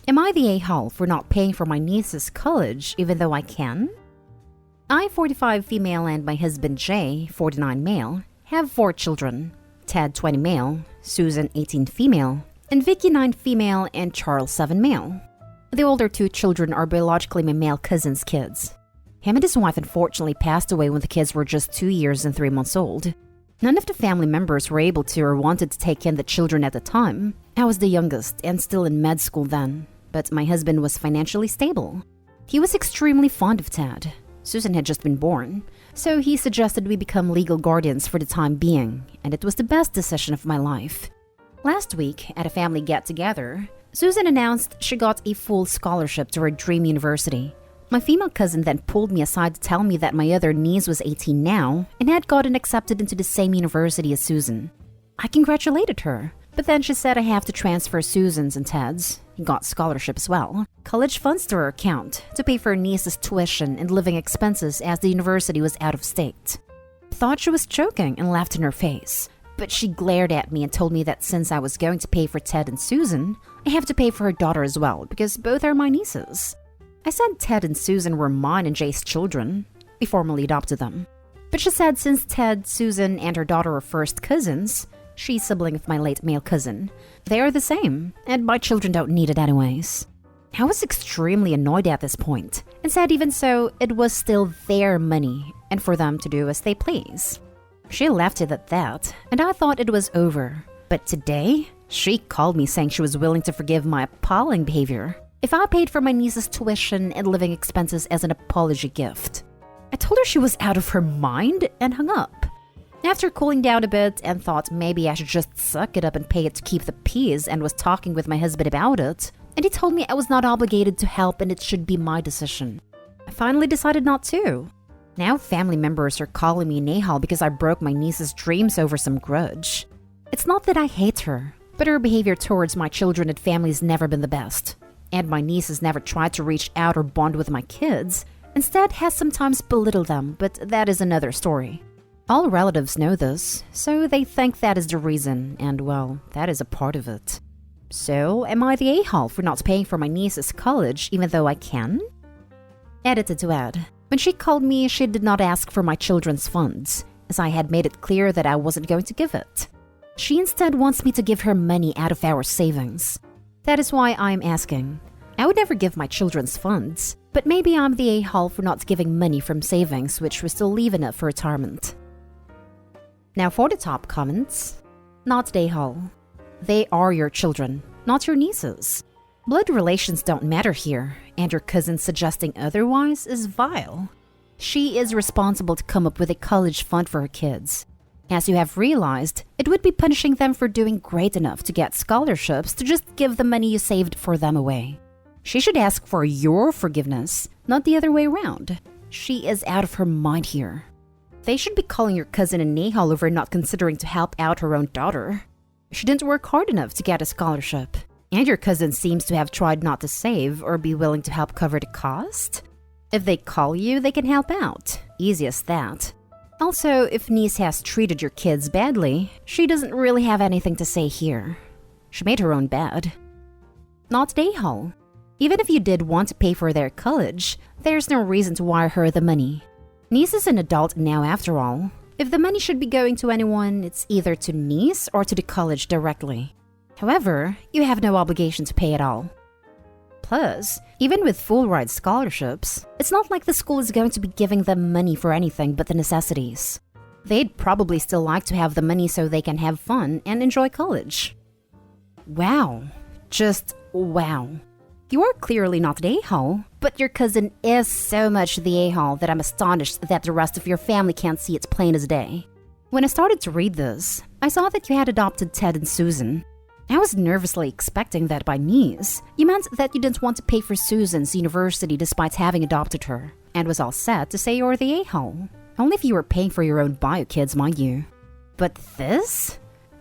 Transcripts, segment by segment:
Am I the a-hole for not paying for my niece's college even though I can? I, 45 female, and my husband Jay, 49 male, have 4 children. Ted, 20 male, Susan, 18 female, and Vicky, 9 female, and Charles, 7 male. The older 2 children are biologically my male cousin's kids. Him and his wife unfortunately passed away when the kids were just 2 years and 3 months old. None of the family members were able to or wanted to take in the children at the time. I was the youngest and still in med school then, but my husband was financially stable. He was extremely fond of Ted. Susan had just been born, so he suggested we become legal guardians for the time being, and it was the best decision of my life. Last week, at a family get-together, Susan announced she got a full scholarship to her dream university. My female cousin then pulled me aside to tell me that my other niece was 18 now and had gotten accepted into the same university as Susan. I congratulated her, but then she said I have to transfer Susan's and Ted's, he got scholarship as well, college funds to her account to pay for her niece's tuition and living expenses as the university was out of state. I thought she was joking and laughed in her face, but she glared at me and told me that since I was going to pay for Ted and Susan, I have to pay for her daughter as well because both are my nieces. I said Ted and Susan were mine and Jay's children. We formally adopted them. But she said since Ted, Susan, and her daughter are first cousins, she's sibling of my late male cousin, they are the same, and my children don't need it anyways. I was extremely annoyed at this point, and said even so, it was still their money, and for them to do as they please. She left it at that, and I thought it was over. But today, she called me saying she was willing to forgive my appalling behavior if I paid for my niece's tuition and living expenses as an apology gift. I told her she was out of her mind and hung up. After cooling down a bit and thought maybe I should just suck it up and pay it to keep the peace and was talking with my husband about it, and he told me I was not obligated to help and it should be my decision. I finally decided not to. Now family members are calling me an a-hole because I broke my niece's dreams over some grudge. It's not that I hate her, but her behavior towards my children and family has never been the best. And my niece has never tried to reach out or bond with my kids, instead has sometimes belittled them, but that is another story. All relatives know this, so they think that is the reason, and well, that is a part of it. So, am I the a-hole for not paying for my niece's college even though I can? Edited to add, when she called me, she did not ask for my children's funds, as I had made it clear that I wasn't going to give it. She instead wants me to give her money out of our savings. That is why I'm asking. I would never give my children's funds, but maybe I'm the a-hole for not giving money from savings which will still leave enough for retirement. Now for the top comments. Not the a-hole. They are your children, not your nieces. Blood relations don't matter here, and your cousin suggesting otherwise is vile. She is responsible to come up with a college fund for her kids. As you have realized, it would be punishing them for doing great enough to get scholarships to just give the money you saved for them away. She should ask for your forgiveness, not the other way around. She is out of her mind here. They should be calling your cousin an a-hole over not considering to help out her own daughter. She didn't work hard enough to get a scholarship. And your cousin seems to have tried not to save or be willing to help cover the cost. If they call you, they can help out. Easy as that. Also, if niece has treated your kids badly, she doesn't really have anything to say here. She made her own bed. Not the a-hole. Even if you did want to pay for their college, there's no reason to wire her the money. Niece is an adult now after all. If the money should be going to anyone, it's either to niece or to the college directly. However, you have no obligation to pay at all. Plus, even with full-ride scholarships, it's not like the school is going to be giving them money for anything but the necessities. They'd probably still like to have the money so they can have fun and enjoy college. Wow. Just wow. You are clearly not the a-hole, but your cousin is so much the a-hole that I'm astonished that the rest of your family can't see it plain as day. When I started to read this, I saw that you had adopted Ted and Susan. I was nervously expecting that by niece, you meant that you didn't want to pay for Susan's university despite having adopted her, and was all set to say you're the a-hole. Only if you were paying for your own bio kids, mind you. But this?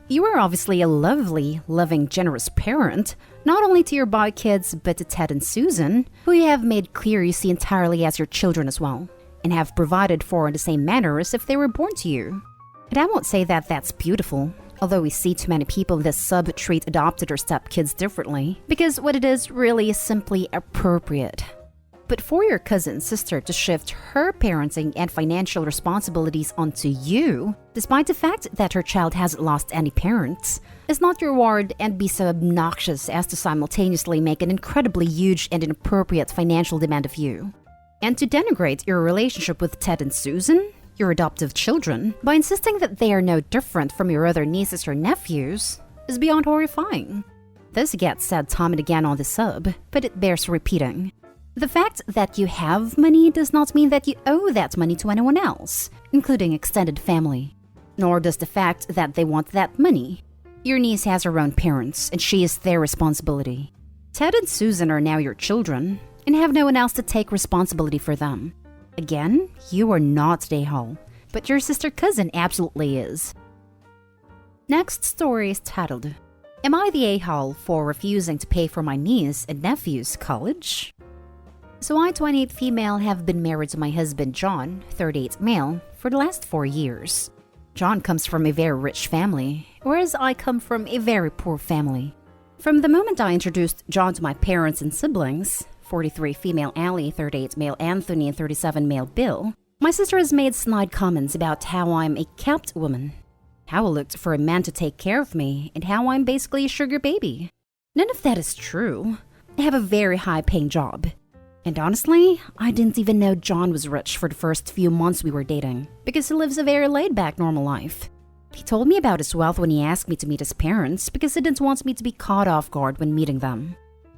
You are obviously a lovely, loving, generous parent, not only to your bio kids, but to Ted and Susan, who you have made clear you see entirely as your children as well, and have provided for in the same manner as if they were born to you. And I won't say that that's beautiful, Although we see too many people in this sub treat adopted or stepkids differently, because what it is really is simply appropriate. But for your cousin sister to shift her parenting and financial responsibilities onto you, despite the fact that her child hasn't lost any parents, is not your reward and be so obnoxious as to simultaneously make an incredibly huge and inappropriate financial demand of you. And to denigrate your relationship with Ted and Susan, your adoptive children, by insisting that they are no different from your other nieces or nephews, is beyond horrifying. This gets said time and again on the sub, but it bears repeating. The fact that you have money does not mean that you owe that money to anyone else, including extended family. Nor does the fact that they want that money. Your niece has her own parents, and she is their responsibility. Ted and Susan are now your children, and have no one else to take responsibility for them. Again, you are not the a-hole, but your sister cousin absolutely is. Next story is titled, Am I the a-hole for refusing to pay for my niece and nephew's college? So I, 28 female, have been married to my husband John, 38 male, for the last 4 years. John comes from a very rich family, whereas I come from a very poor family. From the moment I introduced John to my parents and siblings, 43 female Allie, 38 male Anthony, and 37 male Bill, my sister has made snide comments about how I'm a kept woman, how I looked for a man to take care of me, and how I'm basically a sugar baby. None of that is true. I have a very high-paying job. And honestly, I didn't even know John was rich for the first few months we were dating, because he lives a very laid-back normal life. He told me about his wealth when he asked me to meet his parents because he didn't want me to be caught off guard when meeting them.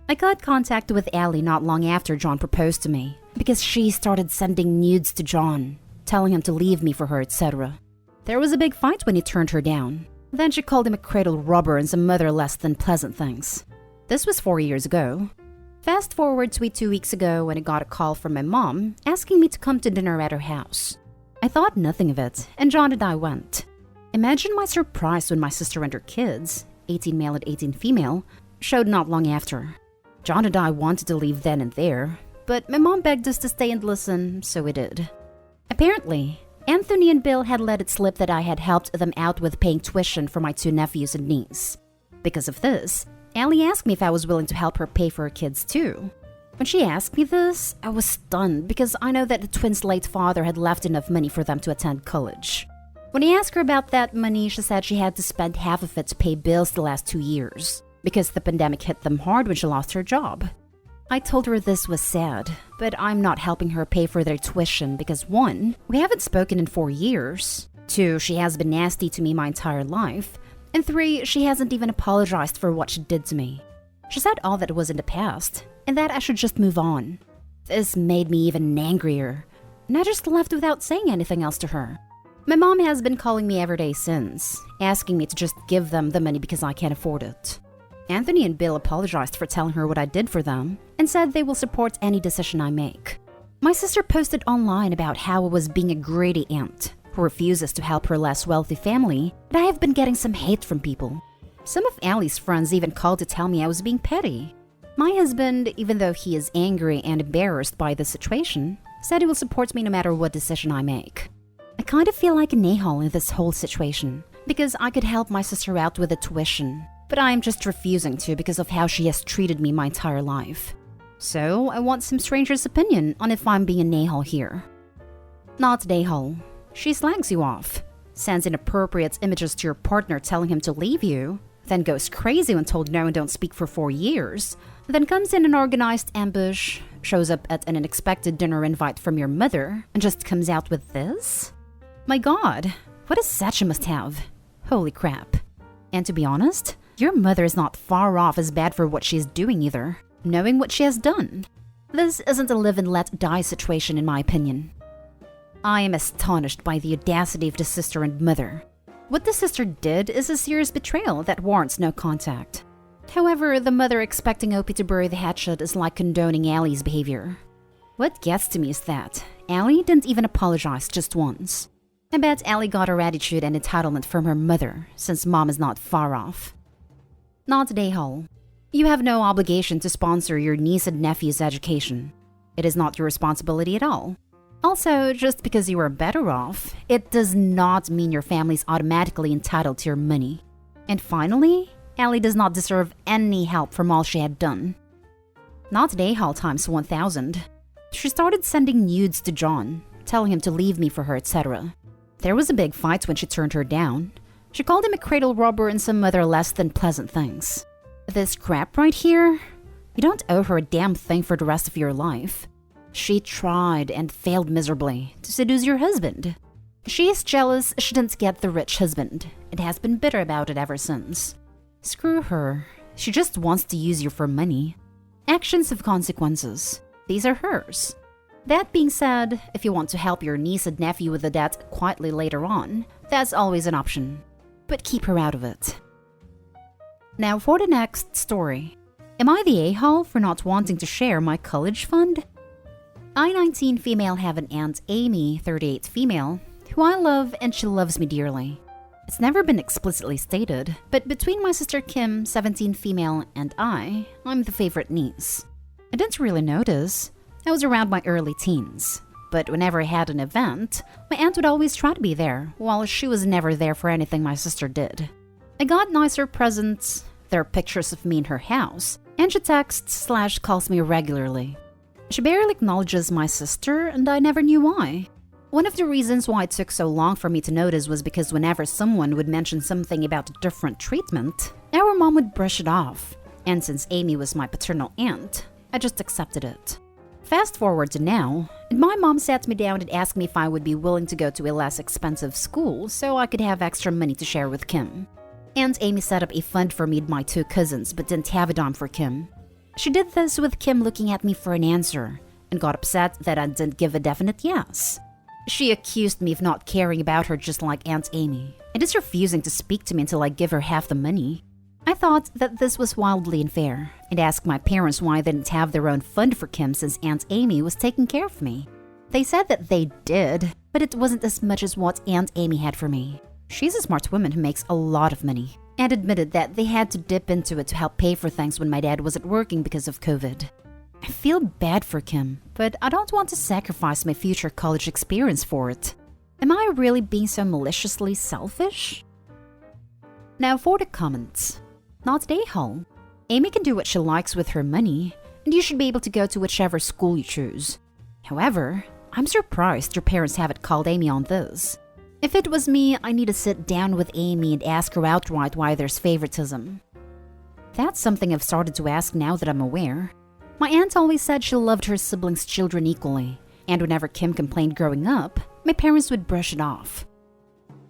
I got contact with Allie not long after John proposed to me, because she started sending nudes to John, telling him to leave me for her, etc. There was a big fight when he turned her down. Then she called him a cradle robber and some other less than pleasant things. This was 4 years ago. Fast forward to 2 weeks ago when I got a call from my mom asking me to come to dinner at her house. I thought nothing of it, and John and I went. Imagine my surprise when my sister and her kids, 18 male and 18 female, showed not long after. John and I wanted to leave then and there, but my mom begged us to stay and listen, so we did. Apparently, Anthony and Bill had let it slip that I had helped them out with paying tuition for my 2 nephews and niece. Because of this, Allie asked me if I was willing to help her pay for her kids too. When she asked me this, I was stunned because I know that the twins' late father had left enough money for them to attend college. When I asked her about that money, she said she had to spend half of it to pay bills the last 2 years because the pandemic hit them hard when she lost her job. I told her this was sad, but I'm not helping her pay for their tuition because 1, we haven't spoken in 4 years, 2, she has been nasty to me my entire life, and 3, she hasn't even apologized for what she did to me. She said all that was in the past, and that I should just move on. This made me even angrier, and I just left without saying anything else to her. My mom has been calling me every day since, asking me to just give them the money because I can't afford it. Anthony and Bill apologized for telling her what I did for them, and said they will support any decision I make. My sister posted online about how I was being a greedy aunt who refuses to help her less wealthy family, and I have been getting some hate from people. Some of Allie's friends even called to tell me I was being petty. My husband, even though he is angry and embarrassed by the situation, said he will support me no matter what decision I make. I kind of feel like an a-hole in this whole situation, because I could help my sister out with the tuition, but I am just refusing to because of how she has treated me my entire life. So I want some stranger's opinion on if I'm being an a-hole here. Not an a-hole. She slags you off, sends inappropriate images to your partner telling him to leave you, then goes crazy when told no and don't speak for 4 years, then comes in an organized ambush, shows up at an unexpected dinner invite from your mother, and just comes out with this? My God, what is such a must-have? Holy crap. And to be honest, your mother is not far off as bad for what she is doing either, knowing what she has done. This isn't a live and let die situation in my opinion. I am astonished by the audacity of the sister and mother. What the sister did is a serious betrayal that warrants no contact. However, the mother expecting Opie to bury the hatchet is like condoning Allie's behavior. What gets to me is that Allie didn't even apologize just once. I bet Allie got her attitude and entitlement from her mother, since mom is not far off. Not a a-hole. You have no obligation to sponsor your niece and nephew's education. It is not your responsibility at all. Also, just because you are better off, it does not mean your family is automatically entitled to your money. And finally, Ellie does not deserve any help from all she had done. Not at A-Hall times 1000. She started sending nudes to John, telling him to leave me for her, etc. There was a big fight when she turned her down. She called him a cradle robber and some other less than pleasant things. This crap right here? You don't owe her a damn thing for the rest of your life. She tried and failed miserably to seduce your husband. She is jealous she didn't get the rich husband and has been bitter about it ever since. Screw her. She just wants to use you for money. Actions have consequences. These are hers. That being said, if you want to help your niece and nephew with the debt quietly later on, that's always an option. But keep her out of it. Now for the next story. Am I the a-hole for not wanting to share my college fund? I, 19 female, have an aunt, Amy, 38 female, who I love and she loves me dearly. It's never been explicitly stated, but between my sister Kim, 17 female, and I'm the favorite niece. I didn't really notice. I was around my early teens. But whenever I had an event, my aunt would always try to be there, while she was never there for anything my sister did. I got nicer presents, there are pictures of me in her house, and she texts/calls me regularly. She barely acknowledges my sister, and I never knew why. One of the reasons why it took so long for me to notice was because whenever someone would mention something about a different treatment, our mom would brush it off. And since Amy was my paternal aunt, I just accepted it. Fast forward to now, and my mom sat me down and asked me if I would be willing to go to a less expensive school so I could have extra money to share with Kim. Aunt Amy set up a fund for me and my two cousins but didn't have a dime for Kim. She did this with Kim looking at me for an answer and got upset that I didn't give a definite yes. She accused me of not caring about her just like Aunt Amy and is refusing to speak to me until I give her half the money. I thought that this was wildly unfair and asked my parents why they didn't have their own fund for Kim since Aunt Amy was taking care of me. They said that they did, but it wasn't as much as what Aunt Amy had for me. She's a smart woman who makes a lot of money and admitted that they had to dip into it to help pay for things when my dad wasn't working because of COVID. I feel bad for Kim, but I don't want to sacrifice my future college experience for it. Am I really being so maliciously selfish? Now for the comments. Not a hole. Amy can do what she likes with her money, and you should be able to go to whichever school you choose. However, I'm surprised your parents haven't called Amy on this. If it was me, I need to sit down with Amy and ask her outright why there's favoritism. That's something I've started to ask now that I'm aware. My aunt always said she loved her siblings' children equally, and whenever Kim complained growing up, my parents would brush it off.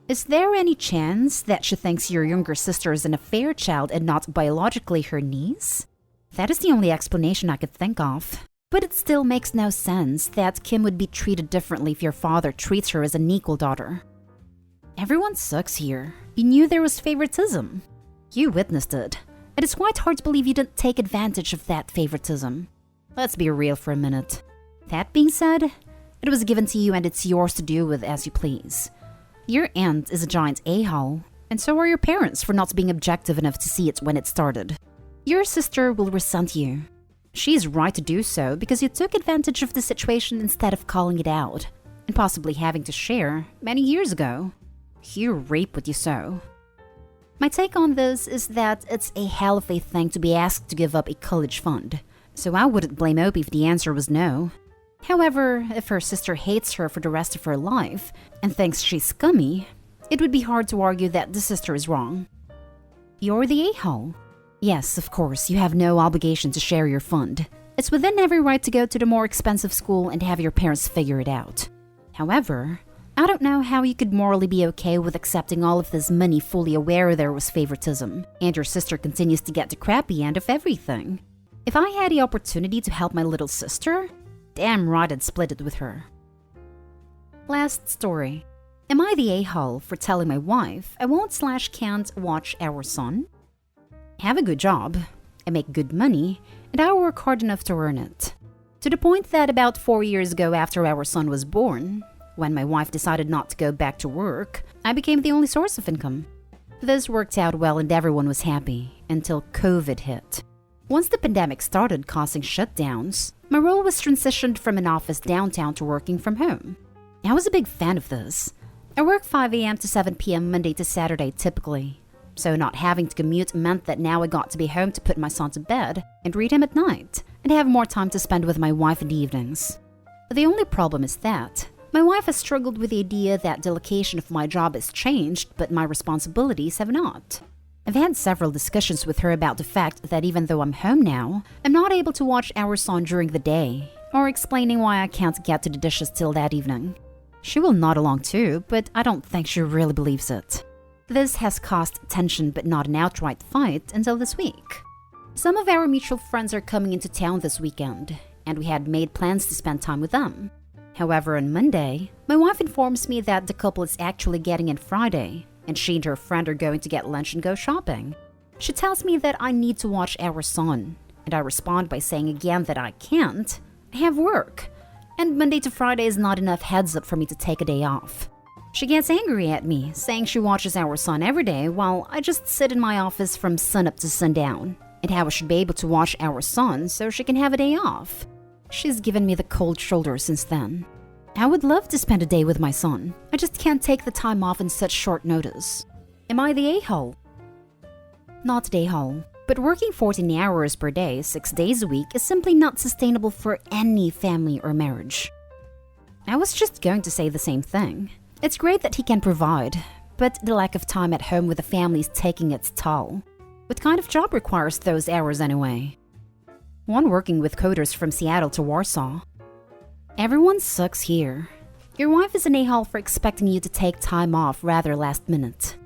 Is there any chance that she thinks your younger sister is an affair child and not biologically her niece? That is the only explanation I could think of. But it still makes no sense that Kim would be treated differently if your father treats her as an equal daughter. Everyone sucks here. You knew there was favoritism. You witnessed it. And it's quite hard to believe you didn't take advantage of that favoritism. Let's be real for a minute. That being said, it was given to you and it's yours to do with as you please. Your aunt is a giant a-hole, and so are your parents for not being objective enough to see it when it started. Your sister will resent you. She's right to do so because you took advantage of the situation instead of calling it out, and possibly having to share many years ago. You reap what you sow. My take on this is that it's a hell of a thing to be asked to give up a college fund, so I wouldn't blame Opie if the answer was no. However, if her sister hates her for the rest of her life and thinks she's scummy, it would be hard to argue that the sister is wrong. You're the a-hole. Yes, of course, you have no obligation to share your fund. It's within every right to go to the more expensive school and have your parents figure it out. However, I don't know how you could morally be okay with accepting all of this money fully aware there was favoritism, and your sister continues to get the crappy end of everything. If I had the opportunity to help my little sister, damn right I'd split it with her. Last story. Am I the a-hole for telling my wife I won't/can't watch our son? I have a good job, I make good money, and I work hard enough to earn it. To the point that about 4 years ago after our son was born, when my wife decided not to go back to work, I became the only source of income. This worked out well and everyone was happy, until COVID hit. Once the pandemic started causing shutdowns, my role was transitioned from an office downtown to working from home. I was a big fan of this. I work 5 a.m. to 7 p.m. Monday to Saturday typically. so not having to commute meant that now I got to be home to put my son to bed and read him at night, and have more time to spend with my wife in the evenings. The only problem is that my wife has struggled with the idea that the location of my job has changed, but my responsibilities have not. I've had several discussions with her about the fact that even though I'm home now, I'm not able to watch our son during the day, or explaining why I can't get to the dishes till that evening. She will nod along too, but I don't think she really believes it. This has caused tension but not an outright fight until this week. Some of our mutual friends are coming into town this weekend, and we had made plans to spend time with them. However, on Monday, my wife informs me that the couple is actually getting in Friday, and she and her friend are going to get lunch and go shopping. She tells me that I need to watch our son, and I respond by saying again that I can't. I have work, and Monday to Friday is not enough heads up for me to take a day off. She gets angry at me, saying she watches our son every day while I just sit in my office from sunup to sundown, and how I should be able to watch our son so she can have a day off. She's given me the cold shoulder since then. I would love to spend a day with my son. I just can't take the time off in such short notice. Am I the a-hole? Not the a-hole, but working 14 hours per day, 6 days a week is simply not sustainable for any family or marriage. I was just going to say the same thing. It's great that he can provide, but the lack of time at home with the family is taking its toll. What kind of job requires those hours anyway? One working with coders from Seattle to Warsaw. Everyone sucks here. Your wife is an a-hole for expecting you to take time off rather last minute.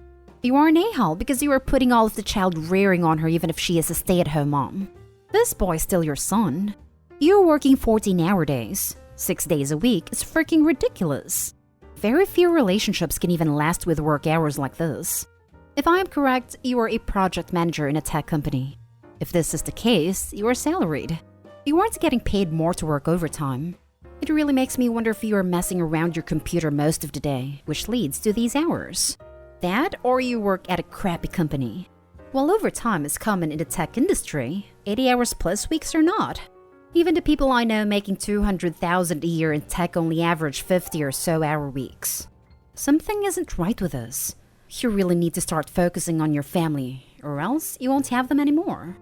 You are an a-hole because you are putting all of the child rearing on her even if she is a stay-at-home mom. This boy's still your son. You're working 14-hour days. 6 days a week is freaking ridiculous. Very few relationships can even last with work hours like this. If I am correct, you are a project manager in a tech company. If this is the case, you are salaried. You aren't getting paid more to work overtime. It really makes me wonder if you are messing around your computer most of the day, which leads to these hours. That, or you work at a crappy company. While overtime is common in the tech industry, 80 hours plus weeks are not. Even the people I know making $200,000 a year in tech only average 50 or so hour weeks. Something isn't right with us. You really need to start focusing on your family, or else you won't have them anymore.